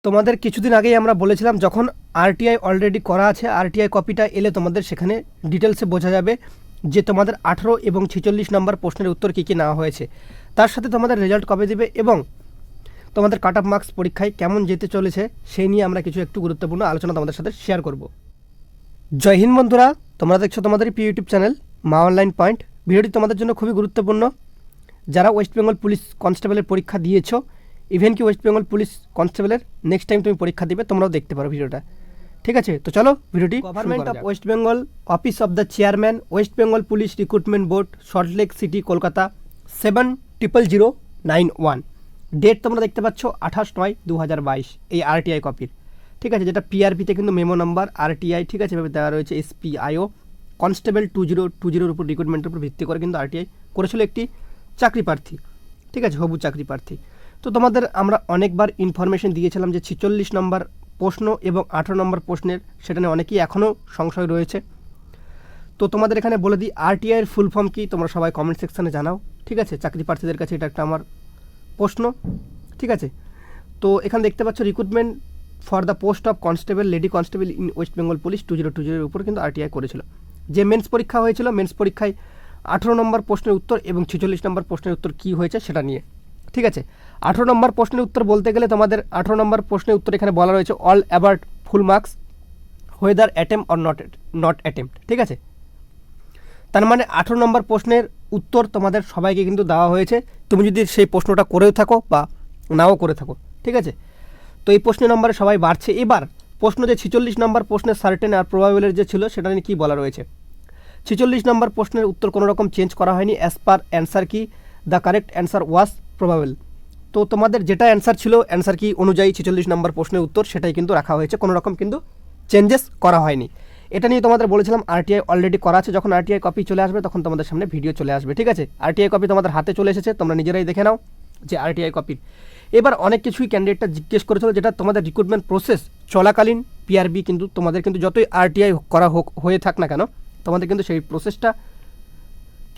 তোমাদের কিছুদিন আগেই আমরা বলেছিলাম যখন আরটিআই অলরেডি করা আছে, আরটিআই কপিটা এলে তোমাদের সেখানে ডিটেলসে বোঝা যাবে যে তোমাদের 18 এবং 46 নম্বর প্রশ্নের উত্তর কী কী নেওয়া হয়েছে, তার সাথে তোমাদের রেজাল্ট কবে দেবে এবং তোমাদের কাট অফ মার্কস পরীক্ষায় কেমন যেতে চলেছে সেই নিয়ে আমরা কিছু একটু গুরুত্বপূর্ণ আলোচনা তোমাদের সাথে শেয়ার করব। জয় হিন্দ বন্ধুরা, তোমরা দেখছো তোমাদের ইউটিউব চ্যানেল মা অনলাইন পয়েন্ট। ভিডিওটি তোমাদের জন্য খুবই গুরুত্বপূর্ণ। যারা ওয়েস্ট বেঙ্গল পুলিশ কনস্টেবলের পরীক্ষা দিয়েছো, ইভেন কি ওয়েস্ট বেঙ্গল পুলিশ কনস্টেবলের নেক্সট টাইম তুমি পরীক্ষা দিবে, তোমরাও দেখতে পারো ভিডিওটা। ঠিক আছে, তো চলো ভিডিওটি। Government of West Bengal, office of the chairman, West Bengal police recruitment board, Salt Lake city, Kolkata 70091। Date তোমরা দেখতে পাচ্ছ 28/9/2022 এই আরটিআই কপির। ঠিক আছে, যেটা পিআরপিতে কিন্তু মেমো নাম্বার আরটিআই, ঠিক আছে, এভাবে দেওয়া রয়েছে এসপিআইও কনস্টেবল 2020 উপর রিক্রুটমেন্টের উপর ভিত্তি করে কিন্তু আরটিআই করেছিল একটি চাকরি প্রার্থী। ঠিক আছে, হবু চাকরি প্রার্থী। তো তোমাদের আমরা অনেকবার ইনফরমেশন দিয়েছিলাম যে 46 নম্বর প্রশ্ন এবং 18 নম্বর প্রশ্নের সেটা নিয়ে অনেকেই এখনও সংশয় রয়েছে। তো তোমাদের এখানে বলে দিই আরটিআইয়ের ফুল ফর্ম কি, তোমরা সবাই কমেন্ট সেকশানে জানাও। ঠিক আছে, চাকরি প্রার্থীদের কাছে এটা একটা আমার প্রশ্ন। ঠিক আছে, তো এখানে দেখতে পাচ্ছ recruitment for the post of constable, lady constable in West Bengal police 2020 উপর কিন্তু আরটিআই করেছিল। যে মেন্স পরীক্ষা হয়েছিল, মেন্স পরীক্ষায় 18 নম্বর প্রশ্নের উত্তর এবং 46 নম্বর প্রশ্নের উত্তর কী হয়েছে সেটা নিয়ে। ঠিক আছে, 18 নম্বর প্রশ্নের উত্তর বলতে গেলে তোমাদের 18 নম্বর প্রশ্নের উত্তর এখানে বলা রয়েছে all about full marks whether attempt or not attempt. ঠিক আছে, তার মানে 18 নম্বর প্রশ্নের উত্তর তোমাদের সবাইকে কিন্তু দেওয়া হয়েছে, তুমি যদি সেই প্রশ্নটা করেও থাকো বা নাও করে থাকো। ঠিক আছে, তো এই প্রশ্নের নম্বরে সবাই বাড়ছে। এবার প্রশ্ন যে 46 নম্বর প্রশ্নের সার্টেন আর প্রবাবিলের যে ছিল সেটা নিয়ে কী বলা রয়েছে। 46 নম্বর প্রশ্নের উত্তর কোনো রকম চেঞ্জ করা হয়নি। অ্যাজ পার অ্যান্সার কি the correct answer was probable. তো তোমাদের যেটা অ্যান্সার ছিল, অ্যান্সার কি অনুযায়ী 46 নম্বর প্রশ্নের উত্তর সেটাই কিন্তু রাখা হয়েছে, কোনো রকম কিন্তু চেঞ্জেস করা হয়নি। এটা নিয়ে তোমাদের বলেছিলাম আরটিআই অলরেডি করা আছে, যখন আরটিআই কপি চলে আসবে তখন তোমাদের সামনে ভিডিও চলে আসবে। ঠিক আছে, আরটিআই কপি তোমাদের হাতে চলে এসেছে, তোমরা নিজেরাই দেখে নাও যে আরটিআই কপি। এবার অনেক কিছুই ক্যান্ডিডেটটা জিজ্ঞেস করেছিল, যেটা তোমাদের রিক্রুটমেন্ট প্রসেস চলাকালীন পিআরবি কিন্তু তোমাদের কিন্তু যতই আরটিআই করা হয়ে থাক না কেন, তোমাদের কিন্তু সেই প্রসেসটা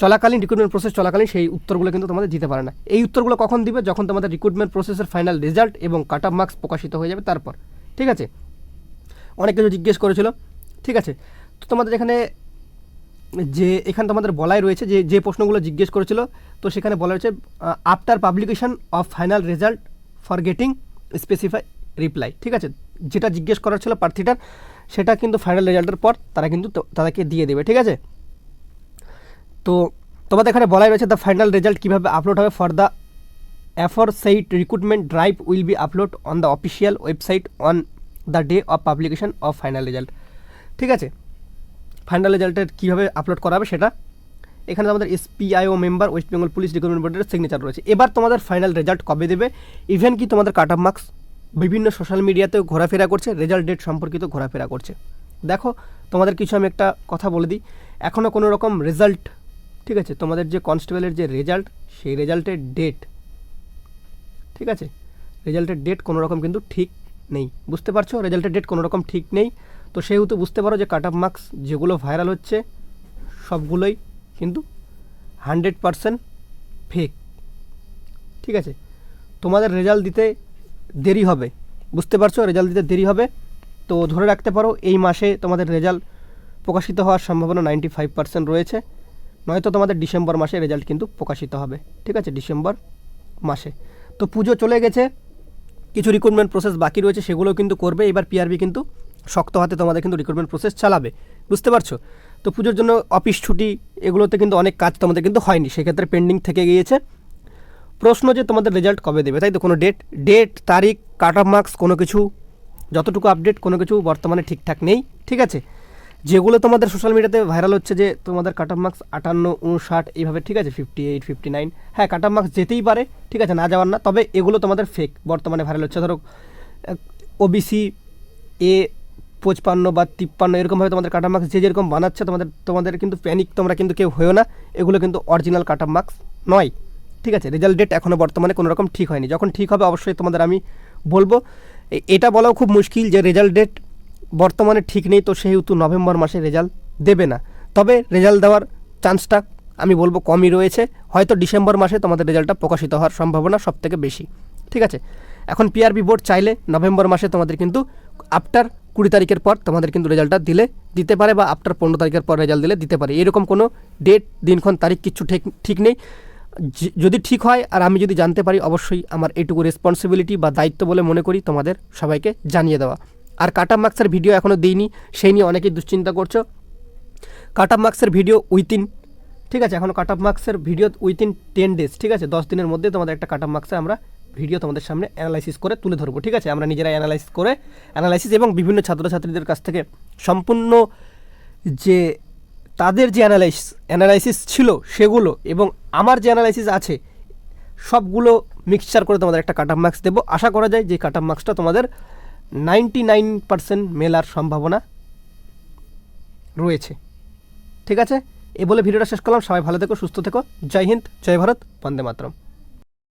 চলাকালীন, রিক্রুটমেন্ট প্রসেস চলাকালীন সেই উত্তরগুলো কিন্তু তোমাদের দিতে পারে না। এই উত্তরগুলো কখন দিবে, যখন তোমাদের রিক্রুটমেন্ট প্রসেসের ফাইনাল রেজাল্ট এবং কাট অফ মার্কস প্রকাশিত হয়ে যাবে তারপর। ঠিক আছে, অনেক কিছু জিজ্ঞেস করেছিল। ঠিক আছে, তো তোমাদের এখানে তোমাদের বলাই রয়েছে যে প্রশ্নগুলো জিজ্ঞেস করেছিল, তো সেখানে বলা রয়েছে after publication of final result for getting specify reply. ঠিক আছে, যেটা জিজ্ঞেস করার ছিল প্রার্থীটার সেটা কিন্তু ফাইনাল রেজাল্টের পর তারা কিন্তু তাদেরকে দিয়ে দেবে। ঠিক আছে, তো তোমাদের এখানে বলাই রয়েছে দ্য ফাইনাল রেজাল্ট কীভাবে আপলোড হবে for the aforesaid recruitment drive will be upload on the official website on the day of publication of final result. ঠিক আছে, ফাইনাল রেজাল্টের কীভাবে আপলোড করা হবে সেটা এখানে আমাদের SPIO member West Bengal police recruitment বোর্ডের সিগনেচার রয়েছে। এবার তোমাদের ফাইনাল রেজাল্ট কবে দেবে, ইভেন কি তোমাদের কাট অফ মার্কস বিভিন্ন সোশ্যাল মিডিয়াতেও ঘোরাফেরা করছে, রেজাল্ট ডেট সম্পর্কিত ঘোরাফেরা করছে। দেখো তোমাদের কিছু আমি একটা কথা বলে দিই, এখনও কোনো রকম রেজাল্ট, ঠিক আছে, তোমাদের যে কনস্টেবলের যে রেজাল্ট সেই রেজাল্টের ডেট, ঠিক আছে, রেজাল্টের ডেট কোনো রকম কিন্তু ঠিক নেই। বুঝতে পারছো, রেজাল্টের ডেট কোনো রকম ঠিক নেই। তো সেহেতু বুঝতে পারো যে কাট অফ মার্কস যেগুলো ভাইরাল হচ্ছে সবগুলোই কিন্তু 100% ফেক। ঠিক আছে, তোমাদের রেজাল্ট দিতে দেরি হবে, বুঝতে পারছো, রেজাল্ট দিতে দেরি হবে। তো ধরে রাখতে পারো এই মাসে তোমাদের রেজাল্ট প্রকাশিত হওয়ার সম্ভাবনা 95% রয়েছে, নয়তো তোমাদের ডিসেম্বর মাসে রেজাল্ট কিন্তু প্রকাশিত হবে। ঠিক আছে, ডিসেম্বর মাসে। তো পুজো চলে গেছে, কিছু রিক্রুটমেন্ট প্রসেস বাকি রয়েছে, সেগুলোও কিন্তু করবে। এবার পিআরবি কিন্তু শক্ত হাতে তোমাদের কিন্তু রিক্রুটমেন্ট প্রসেস চালাবে, বুঝতে পারছো। তো পুজোর জন্য অফিস ছুটি এগুলোতে কিন্তু অনেক কাজ তোমাদের কিন্তু হয়নি, সেক্ষেত্রে পেন্ডিং থেকে গিয়েছে। প্রশ্ন যে তোমাদের রেজাল্ট কবে দেবে, তাই তো কোনো ডেট তারিখ কাট অফ মার্কস কোনো কিছু, যতটুকু আপডেট কোনো কিছু বর্তমানে ঠিকঠাক নেই। ঠিক আছে, যেগুলো তোমাদের সোশ্যাল মিডিয়াতে ভাইরাল হচ্ছে যে তোমাদের কাট অফ মার্কস 58, 59 এইভাবে, ঠিক আছে, 58, 59, হ্যাঁ কাট অফ মার্কস যেতেই পারে, ঠিক আছে, না যাওয়ার না, তবে এগুলো তোমাদের ফেক বর্তমানে ভাইরাল হচ্ছে। ধরো ওবিসি এ 55 বা 53 এরকমভাবে তোমাদের কাট অফ মার্কস যে যেরকম বানাচ্ছে, তোমাদের কিন্তু প্যানিক তোমরা কিন্তু কেউ হয়েও না, এগুলো কিন্তু অরিজিনাল কাট অফ মার্কস নয়। ঠিক আছে, রেজাল্ট ডেট এখনও বর্তমানে কোনো রকম ঠিক হয়নি, যখন ঠিক হবে অবশ্যই তোমাদের আমি বলবো। এটা বলাও খুব মুশকিল যে রেজাল্ট ডেট বর্তমানে ঠিক নেই, তো সেহেতু নভেম্বর মাসে রেজাল্ট দেবে না, তবে রেজাল্ট দেওয়ার চান্সটা আমি বলবো কমই রয়েছে, হয়তো ডিসেম্বর মাসে তোমাদের রেজাল্টটা প্রকাশিত হওয়ার সম্ভাবনা সবথেকে বেশি। ঠিক আছে, এখন পিআরবি বোর্ড চাইলে নভেম্বর মাসে তোমাদের কিন্তু আফটার 20 তারিখের পর তোমাদের কিন্তু রেজাল্টটা দিতে পারে, বা আফটার 15 তারিখের পর রেজাল্ট দিতে পারে। এরকম কোনো ডেট, দিনক্ষণ, তারিখ কিচ্ছু ঠিক নেই। যদি ঠিক হয় আর আমি যদি জানতে পারি, অবশ্যই আমার এইটুকু রেসপন্সিবিলিটি বা দায়িত্ব বলে মনে করি তোমাদের সবাইকে জানিয়ে দেওয়া। আর কাট অফ মার্কসের ভিডিও এখনও দিইনি, সেই নিয়ে অনেকেই দুশ্চিন্তা করছো। কাট অফ মার্কসের ভিডিও উইথিন, ঠিক আছে, এখনও কাট অফ মার্কসের ভিডিও উইথিন 10 ডেজ, ঠিক আছে, 10 দিনের মধ্যে তোমাদের একটা কাট অফ মার্কসে আমরা ভিডিও তোমাদের সামনে অ্যানালাইসিস করে তুলে ধরবো, ঠিক আছে। আমরা নিজেরা অ্যানালাইসিস এবং বিভিন্ন ছাত্রছাত্রীদের কাছ থেকে সম্পূর্ণ যে তাদের যে অ্যানালাইসিস ছিল সেগুলো এবং আমার যে অ্যানালাইসিস আছে সবগুলো মিক্সচার করে তোমাদের একটা কাট অফ মার্কস দেবো। আশা করা যায় যে কাট অফ মার্কসটা তোমাদের 99% মেলার সম্ভাবনা রয়েছে, ঠিক আছে। এ বলে ভিডিওটা শেষ করলাম। সবাই ভালো থেকো, সুস্থ থেকো। জয় হিন্দ, জয় ভারত, বন্দে মাতরম।